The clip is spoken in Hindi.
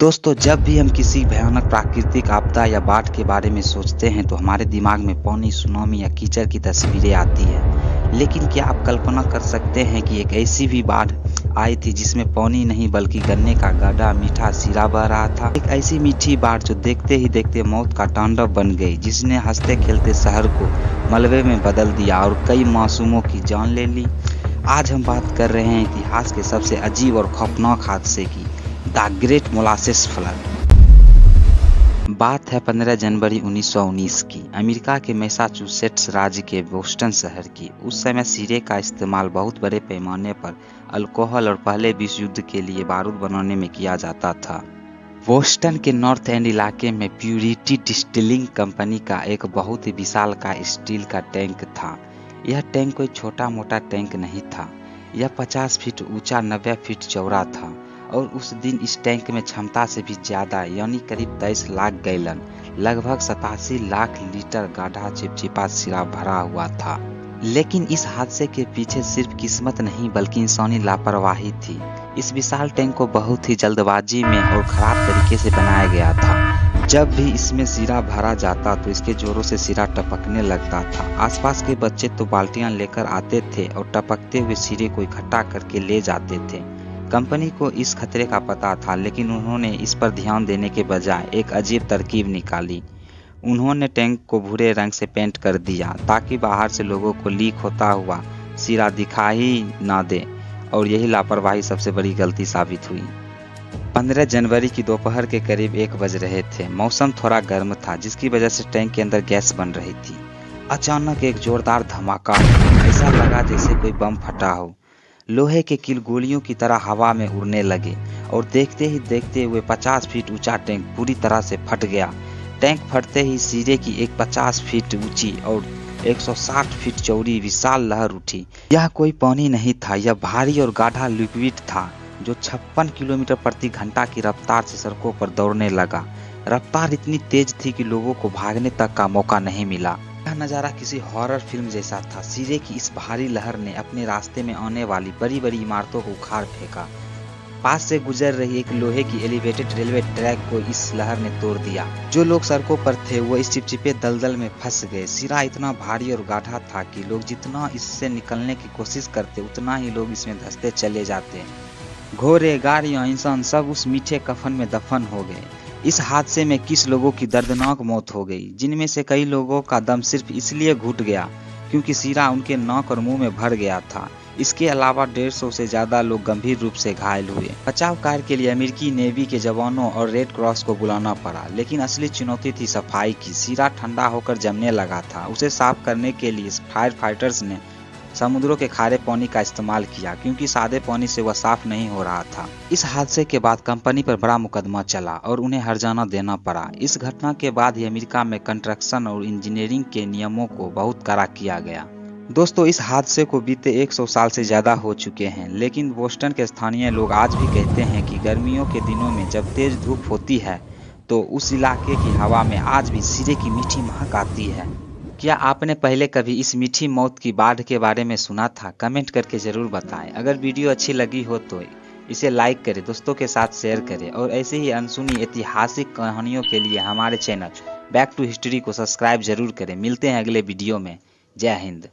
दोस्तों, जब भी हम किसी भयानक प्राकृतिक आपदा या बाढ़ के बारे में सोचते हैं तो हमारे दिमाग में पानी, सुनामी या कीचड़ की तस्वीरें आती हैं। लेकिन क्या आप कल्पना कर सकते हैं कि एक ऐसी भी बाढ़ आई थी जिसमें पानी नहीं बल्कि गन्ने का गाढ़ा मीठा शीरा बह रहा था। एक ऐसी मीठी बाढ़ जो देखते ही देखते मौत का तांडव बन गई, जिसने हंसते खेलते शहर को मलबे में बदल दिया और कई मासूमों की जान ले ली। आज हम बात कर रहे हैं इतिहास के सबसे अजीब और खौफनाक हादसे की, द ग्रेट मोलासेस फ्लड। बात है 15 जनवरी 1919 की, अमेरिका के मैसाचुसेट्स राज्य के बोस्टन शहर की। उस समय शीरे का इस्तेमाल बहुत बड़े पैमाने पर अल्कोहल और पहले विश्व युद्ध के लिए बारूद बनाने में किया जाता था। बोस्टन के नॉर्थ एंड इलाके में प्यूरिटी डिस्टिलिंग कंपनी का एक बहुत ही विशालकाय स्टील का टैंक था। यह टैंक कोई छोटा मोटा टैंक नहीं था। यह 50 फीट ऊंचा, 90 फीट चौड़ा था और उस दिन इस टैंक में क्षमता से भी ज्यादा यानी करीब 23 लाख गैलन, लगभग 87 लाख लीटर गाढ़ा चिपचिपा शीरा भरा हुआ था। लेकिन इस हादसे के पीछे सिर्फ किस्मत नहीं बल्कि इंसानी लापरवाही थी। इस विशाल टैंक को बहुत ही जल्दबाजी में और खराब तरीके से बनाया गया था। जब भी इसमें शीरा भरा जाता तो इसके जोरों से शीरा टपकने लगता था। आसपास के बच्चे तो बाल्टियां लेकर आते थे और टपकते हुए शीरे को इकट्ठा करके ले जाते थे। कंपनी को इस खतरे का पता था, लेकिन उन्होंने इस पर ध्यान देने के बजाय एक अजीब तरकीब निकाली। उन्होंने टैंक को भूरे रंग से पेंट कर दिया ताकि बाहर से लोगों को लीक होता हुआ शीरा दिखाई ना दे, और यही लापरवाही सबसे बड़ी गलती साबित हुई। 15 जनवरी की दोपहर के करीब 1 बज रहे थे। मौसम थोड़ा गर्म था, जिसकी वजह से टैंक के अंदर गैस बन रही थी। अचानक एक जोरदार धमाका, ऐसा लगा जैसे कोई बम फटा हो। लोहे के कील गोलियों की तरह हवा में उड़ने लगे और देखते ही देखते हुए 50 फीट ऊंचा टैंक पूरी तरह से फट गया। टैंक फटते ही शीरे की एक 50 फीट ऊंची और 160 फीट चौड़ी विशाल लहर उठी। यह कोई पानी नहीं था, यह भारी और गाढ़ा लिक्विड था जो 56 किलोमीटर प्रति घंटा की रफ्तार से सड़कों पर दौड़ने लगा। रफ्तार इतनी तेज थी कि लोगों को भागने तक का मौका नहीं मिला। यह नज़ारा किसी हॉरर फिल्म जैसा था। शीरे की इस भारी लहर ने अपने रास्ते में आने वाली बड़ी बड़ी इमारतों को उखाड़ फेंका। पास से गुजर रही एक लोहे की एलिवेटेड रेलवे ट्रैक को इस लहर ने तोड़ दिया। जो लोग सड़कों पर थे वो इस चिपचिपे दलदल में फंस गए। शीरा इतना भारी और गाढ़ा था कि लोग जितना इससे निकलने की कोशिश करते उतना ही लोग इसमें धंसते चले जाते। घोड़े, गाड़ियां, इंसान सब उस मीठे कफन में दफन हो गए। इस हादसे में किस लोगों की दर्दनाक मौत हो गई, जिनमें से कई लोगों का दम सिर्फ इसलिए घुट गया क्योंकि शीरा उनके नाक और मुंह में भर गया था। इसके अलावा 150 से ज्यादा लोग गंभीर रूप से घायल हुए। बचाव कार्य के लिए अमेरिकी नेवी के जवानों और रेड क्रॉस को बुलाना पड़ा, लेकिन असली चुनौती थी सफाई की। शीरा ठंडा होकर जमने लगा था। उसे साफ करने के लिए फायर फाइटर्स ने समुद्रों के खारे पानी का इस्तेमाल किया, क्योंकि सादे पानी से वह साफ नहीं हो रहा था। इस हादसे के बाद कंपनी पर बड़ा मुकदमा चला और उन्हें हर्जाना देना पड़ा। इस घटना के बाद ही अमेरिका में कंस्ट्रक्शन और इंजीनियरिंग के नियमों को बहुत कड़ा किया गया। दोस्तों, इस हादसे को बीते 100 साल से ज्यादा हो चुके हैं, लेकिन बोस्टन के स्थानीय लोग आज भी कहते हैं कि गर्मियों के दिनों में जब तेज धूप होती है तो उस इलाके की हवा में आज भी शीरे की मीठी महक आती है। क्या आपने पहले कभी इस मीठी मौत की बाढ़ के बारे में सुना था? कमेंट करके जरूर बताएं। अगर वीडियो अच्छी लगी हो तो इसे लाइक करें, दोस्तों के साथ शेयर करें और ऐसे ही अनसुनी ऐतिहासिक कहानियों के लिए हमारे चैनल बैक टू हिस्ट्री को सब्सक्राइब जरूर करें। मिलते हैं अगले वीडियो में। जय हिंद।